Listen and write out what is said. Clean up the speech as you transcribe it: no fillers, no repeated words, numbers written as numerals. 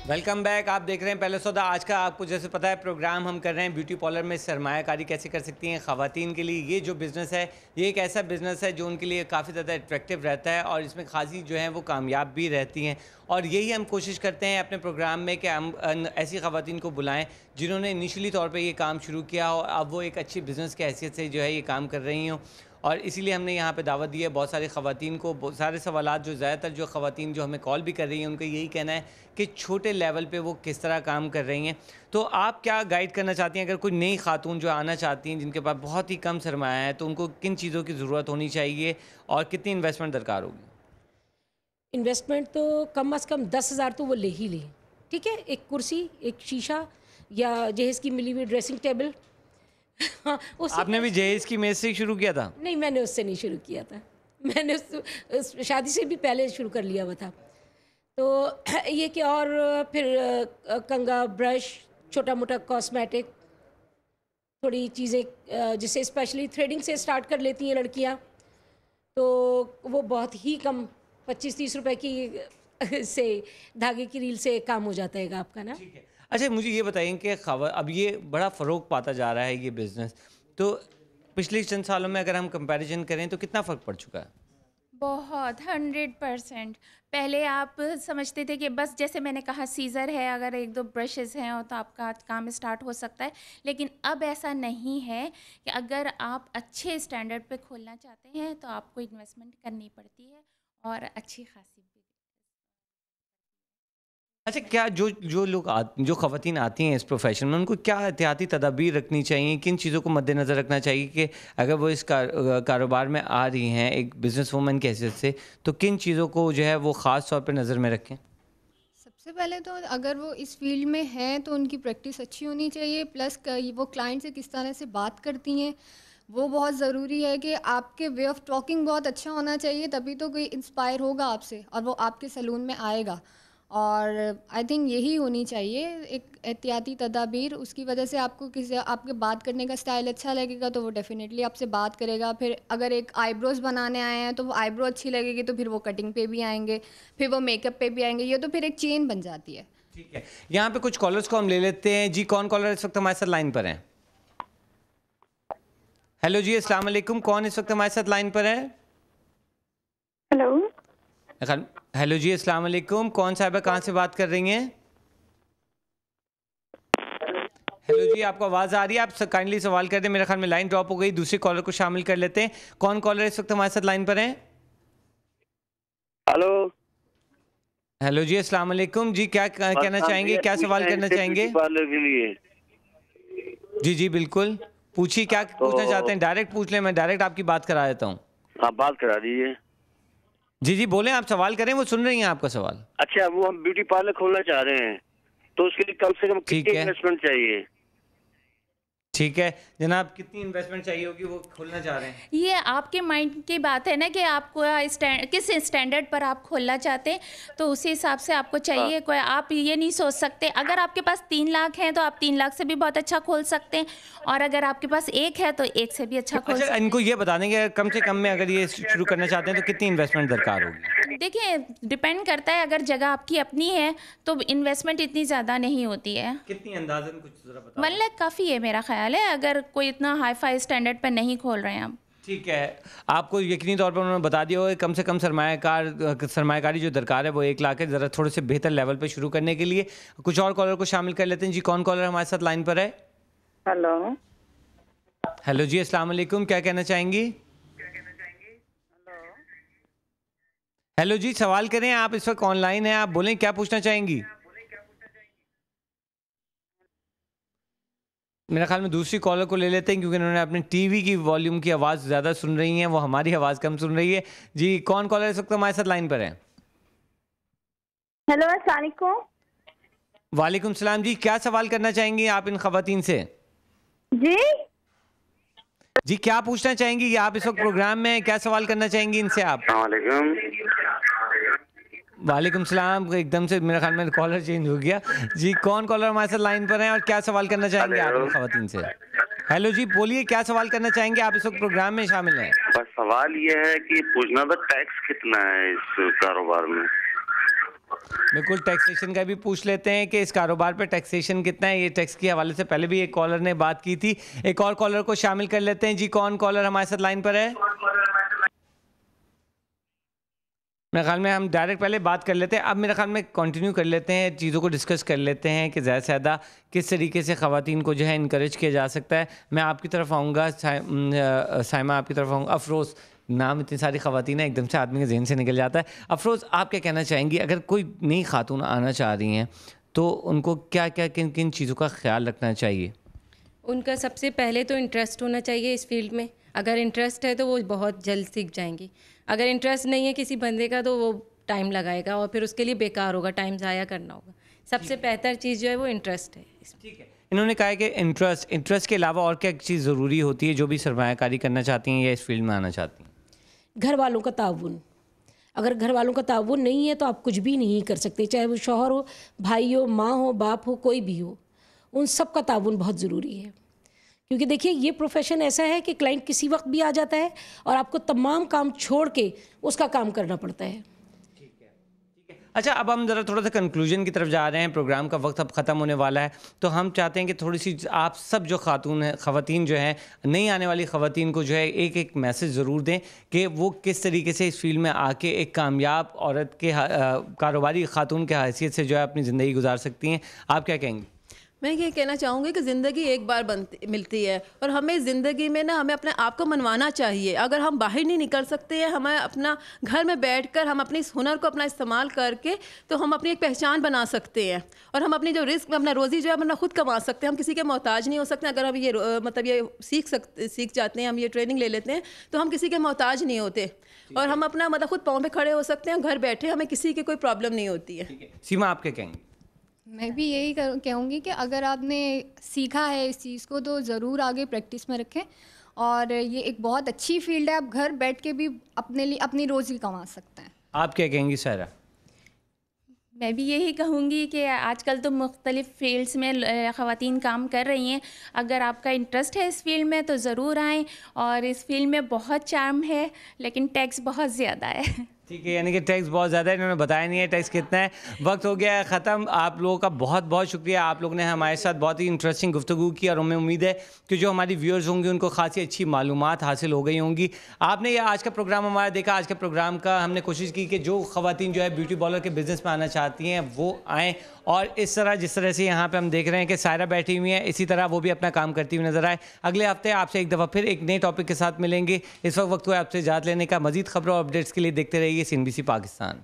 Welcome back. आप देख रहे हैं पहले सौदा। आज का आपको जैसे पता है प्रोग्राम हम कर रहे हैं ब्यूटी पार्लर में सरमायाकारी कैसे कर सकती हैं ख़वातीन के लिए। ये जो बिज़नेस है ये एक ऐसा बिज़नेस है जो उनके लिए काफ़ी ज़्यादा अट्रैक्टिव रहता है और इसमें खासी जो है वो कामयाब भी रहती हैं। और यही हम कोशिश करते हैं अपने प्रोग्राम में कि हम ऐसी ख़वातीन को बुलाएं जिन्होंने इनिशियली तौर पे ये काम शुरू किया और अब वो एक अच्छी बिज़नेस की हैसियत से जो है ये काम कर रही हों। और इसीलिए हमने यहाँ पे दावत दी है बहुत सारी ख़वातीन को। बहुत सारे सवालात जो ज़्यादातर जो ख़वातीन जो हमें कॉल भी कर रही हैं उनका यही कहना है कि छोटे लेवल पे वो किस तरह काम कर रही हैं। तो आप क्या गाइड करना चाहती हैं अगर कोई नई खातून जो आना चाहती हैं जिनके पास बहुत ही कम सरमाया है, तो उनको किन चीज़ों की ज़रूरत होनी चाहिए और कितनी इन्वेस्टमेंट दरकार होगी? इन्वेस्टमेंट तो कम से कम 10,000 तो वो ले ही ले। ठीक है, एक कुर्सी, एक शीशा या जहेज़ की मिली हुई ड्रेसिंग टेबल। हाँ, उससे आपने भी जहेज़ की मेज़ से ही शुरू किया था? नहीं, मैंने उससे नहीं शुरू किया था। मैंने उस शादी से भी पहले शुरू कर लिया हुआ था। तो ये कि और फिर कंघा, ब्रश, छोटा-मोटा कॉस्मेटिक, थोड़ी चीज़ें जिसे स्पेशली थ्रेडिंग से स्टार्ट कर लेती हैं लड़कियाँ, तो वो बहुत ही कम 25-30 रुपए की से धागे की रील से काम हो जाता है आपका ना। ठीक है। अच्छा, मुझे ये बताइए कि अब ये बड़ा फ़रोग़ पाता जा रहा है ये बिज़नेस, तो पिछले चंद सालों में अगर हम कंपैरिज़न करें तो कितना फ़र्क पड़ चुका है? बहुत 100%। पहले आप समझते थे कि बस जैसे मैंने कहा सीज़र है, अगर 1-2 ब्रशेज़ हैं और तो आपका काम स्टार्ट हो सकता है। लेकिन अब ऐसा नहीं है कि अगर आप अच्छे स्टैंडर्ड पे खोलना चाहते हैं तो आपको इन्वेस्टमेंट करनी पड़ती है और अच्छी खासी भी। अच्छा, क्या जो जो लोग जो ख़वातीन आती हैं इस प्रोफ़ेशन में, उनको क्या एहतियाती तदाबीर रखनी चाहिए? किन चीज़ों को मद्देनज़र रखना चाहिए कि अगर वो इस कारोबार में आ रही हैं एक बिज़नेस वूमन की हैसियत से, तो किन चीज़ों को जो है वो ख़ास तौर पे नज़र में रखें? सबसे पहले तो अगर वो इस फील्ड में हैं तो उनकी प्रैक्टिस अच्छी होनी चाहिए, प्लस वो क्लाइंट से किस तरह से बात करती हैं वो बहुत ज़रूरी है कि आपके वे ऑफ टॉकिंग बहुत अच्छा होना चाहिए, तभी तो कोई इंस्पायर होगा आपसे और वो आपके सैलून में आएगा। और आई थिंक यही होनी चाहिए एक एहतियाती तदाबीर। उसकी वजह से आपको किसी आपके बात करने का स्टाइल अच्छा लगेगा तो वो डेफ़िनेटली आपसे बात करेगा। फिर अगर एक आईब्रोज़ बनाने आए हैं तो वो आईब्रो अच्छी लगेगी तो फिर वो कटिंग पे भी आएंगे, फिर वो मेकअप पे भी आएंगे। ये तो फिर एक चेन बन जाती है। ठीक है, यहाँ पे कुछ कॉलर्स को हम ले लेते हैं। जी, कौन कॉलर इस वक्त हमारे साथ लाइन पर हैं? हेलो जी, अस्सलाम वालेकुम। कौन इस वक्त हमारे साथ लाइन पर है? हेलो। हेलो जी, अस्सलाम वालेकुम। कौन साहिबा कहाँ से बात कर रही हैं? हेलो जी, आपको आवाज़ आ रही है? आप काइंडली सवाल कर दें। मेरे ख्याल में लाइन ड्रॉप हो गई, दूसरे कॉलर को शामिल कर लेते हैं। कौन कॉलर इस वक्त हमारे साथ लाइन पर हैं? हेलो। हेलो जी, अस्सलाम वालेकुम। जी, क्या कहना चाहेंगे, क्या सवाल करना चाहेंगे? पार्लर के लिए। जी जी बिल्कुल, पूछिए क्या पूछना चाहते हैं। डायरेक्ट पूछ लें, मैं डायरेक्ट आपकी बात करा देता हूँ। आप बात करा दीजिए। जी जी बोलें, आप सवाल करें, वो सुन रही हैं आपका सवाल। अच्छा, वो हम ब्यूटी पार्लर खोलना चाह रहे हैं तो उसके लिए कम से कम कितनी इन्वेस्टमेंट चाहिए? ठीक है जनाब, कितनी इन्वेस्टमेंट चाहिए होगी वो खोलना चाह रहे हैं? ये आपके माइंड की बात है ना कि आपको किस स्टैंडर्ड पर आप खोलना चाहते हैं, तो उसी हिसाब से आपको चाहिए। कोई आप ये नहीं सोच सकते अगर आपके पास 3 लाख हैं तो आप 3 लाख से भी बहुत अच्छा खोल सकते हैं, और अगर आपके पास 1 है तो 1 से भी अच्छा खोल सकते हैं। इनको ये बता देंगे कम से कम में अगर ये शुरू करना चाहते हैं तो कितनी इन्वेस्टमेंट दरकार होगी? देखिए, डिपेंड करता है। अगर जगह आपकी अपनी है तो इन्वेस्टमेंट इतनी ज़्यादा नहीं होती है। कितनी अंदाज़न कुछ ज़रा बता। 1 लाख काफ़ी है मेरा ख्याल है, अगर कोई इतना हाई फाई स्टैंडर्ड पर नहीं खोल रहे हैं आप। ठीक है, आपको यकीनी तौर पर उन्होंने बता दिया होगा कम से कम सरमायाकारी जो दरकार है वो 1 लाख है। ज़रा थोड़े से बेहतर लेवल पे शुरू करने के लिए कुछ और कॉलर को शामिल कर लेते हैं। जी, कौन कॉलर हमारे साथ लाइन पर है? हेलो। हेलो जी, अस्सलाम वालेकुम। क्या कहना चाहेंगी? हेलो जी, सवाल करें। आप इस वक्त ऑनलाइन हैं, आप बोलें क्या पूछना चाहेंगी? मेरा ख्याल में दूसरी कॉलर को ले लेते हैं क्योंकि उन्होंने अपने टीवी की वॉल्यूम की आवाज़ ज़्यादा सुन रही हैं, वो हमारी आवाज़ कम सुन रही है। जी, कौन कॉलर इस वक्त हमारे साथ लाइन पर है? हेलो, अस्सलाम वालेकुम। वालेकुम सलाम। जी, क्या सवाल करना चाहेंगी आप इन खवातीन से? जी जी, क्या पूछना चाहेंगी? आप इस वक्त प्रोग्राम में क्या सवाल करना चाहेंगी इनसे आप? वालेकुम सलाम। एकदम से मेरे ख्याल में कॉलर चेंज हो गया। जी, कौन कॉलर हमारे साथ लाइन पर हैं और क्या सवाल करना चाहेंगे आप इन खवातीन से? हेलो जी, बोलिए क्या सवाल करना चाहेंगे? आप इस वक्त प्रोग्राम में शामिल हैं। बस सवाल ये है कि पूछना था टैक्स कितना है इस कारोबार में? बिल्कुल, टैक्सेशन का भी पूछ लेते हैं कि इस कारोबार पे टैक्सेशन कितना है। ये टैक्स के हवाले से पहले भी एक कॉलर ने बात की थी। एक और कॉलर को शामिल कर लेते हैं। जी, कौन कॉलर हमारे साथ लाइन पर है? मेरे ख्याल में हम डायरेक्ट पहले बात कर लेते हैं, अब मेरे ख्याल में कंटिन्यू कर लेते हैं, चीज़ों को डिस्कस कर लेते हैं कि ज़्यादा से ज़्यादा किस तरीके से ख़वातीन को जो है इनकरेज किया जा सकता है। मैं आपकी तरफ आऊँगा, साइमा आपकी तरफ आऊँगा। अफरोज़, नाम इतनी सारी ख़वातीन हैं, एकदम से आदमी के जहन से निकल जाता है। अफरोज़, आप क्या कहना चाहेंगी, अगर कोई नई खातून आना चाह रही हैं तो उनको क्या क्या किन किन चीज़ों का ख्याल रखना चाहिए? उनका सबसे पहले तो इंटरेस्ट होना चाहिए इस फील्ड में। अगर इंटरेस्ट है तो वो बहुत जल्द सीख जाएंगी। अगर इंटरेस्ट नहीं है किसी बंदे का तो वो टाइम लगाएगा और फिर उसके लिए बेकार होगा, टाइम ज़ाया करना होगा। सबसे बेहतर चीज़ जो है वो इंटरेस्ट है। ठीक है, इन्होंने कहा है कि इंटरेस्ट के अलावा और क्या चीज़ ज़रूरी होती है जो भी सरमायाकारी करना चाहती हैं या इस फील्ड में आना चाहती हैं? घर वालों का ताउन। अगर घर वालों का ताउन नहीं है तो आप कुछ भी नहीं कर सकते, चाहे वो शौहर हो, भाई हो, माँ हो, बाप हो, कोई भी हो, उन सब का ताउन बहुत ज़रूरी है। क्योंकि देखिए, ये प्रोफेशन ऐसा है कि क्लाइंट किसी वक्त भी आ जाता है और आपको तमाम काम छोड़ के उसका काम करना पड़ता है। ठीक है। अच्छा, अब हम ज़रा थोड़ा सा कंक्लूजन की तरफ जा रहे हैं। प्रोग्राम का वक्त अब ख़त्म होने वाला है, तो हम चाहते हैं कि थोड़ी सी आप सब जो ख़वातीन जो हैं, नई आने वाली ख़वातीन को जो है एक एक मैसेज ज़रूर दें कि वो किस तरीके से इस फील्ड में आके एक कामयाब औरत के कारोबारी खातून के हैसियत से जो है अपनी ज़िंदगी गुजार सकती हैं। आप क्या कहेंगी? मैं ये कहना चाहूँगी कि ज़िंदगी एक बार मिलती है और हमें ज़िंदगी में ना हमें अपने आप को मनवाना चाहिए। अगर हम बाहर नहीं निकल सकते हैं, हमें अपना घर में बैठकर हम अपने इस हुनर को अपना इस्तेमाल करके तो हम अपनी एक पहचान बना सकते हैं और हम अपनी जो रिस्क अपना रोज़ी जो है अपना खुद कमा सकते हैं। हम किसी के मोहताज नहीं हो सकते। अगर हम ये मतलब ये सीख जाते हैं, हम ये ट्रेनिंग ले लेते हैं तो हम किसी के मोहताज नहीं होते और हम अपना मतलब खुद पाँव पे खड़े हो सकते हैं। घर बैठे हमें किसी की कोई प्रॉब्लम नहीं होती है। सीमा, आप क्या कहेंगे? मैं भी यही कहूँगी कि अगर आपने सीखा है इस चीज़ को तो ज़रूर आगे प्रैक्टिस में रखें और ये एक बहुत अच्छी फील्ड है। आप घर बैठ के भी अपने लिए अपनी रोज़ी कमा सकते हैं। आप क्या कहेंगी सायरा? मैं भी यही कहूँगी कि आजकल तो मुख्तलिफ़ फील्ड्स में ख़वातीन काम कर रही हैं। अगर आपका इंटरेस्ट है इस फील्ड में तो ज़रूर आएँ। और इस फील्ड में बहुत चार्म है लेकिन टैक्स बहुत ज़्यादा है। ठीक है, यानी कि टैक्स बहुत ज़्यादा है, इन्होंने बताया नहीं है टैक्स कितना है। वक्त हो गया है ख़त्म। आप लोगों का बहुत बहुत शुक्रिया, आप लोगों ने हमारे साथ बहुत ही इंटरेस्टिंग गुफ्तगू की और हमें उम्मीद है कि जो हमारी व्यूअर्स होंगे उनको खासी अच्छी मालूमात हासिल हो गई होंगी। आपने ये आज का प्रोग्राम हमारा देखा। आज के प्रोग्राम का हमने कोशिश की कि जो ख़वातीन जो है ब्यूटी पार्लर के बिज़नेस में आना चाहती हैं वो आएँ और इस तरह जिस तरह से यहाँ पे हम देख रहे हैं कि सायरा बैठी हुई है, इसी तरह वो भी अपना काम करती हुई नजर आए। अगले हफ्ते आपसे एक दफ़ा फिर एक नए टॉपिक के साथ मिलेंगे। इस वक्त को आपसे इजाज़त लेने का। मज़ीद खबरों और अपडेट्स के लिए देखते रहिए CNBC पाकिस्तान।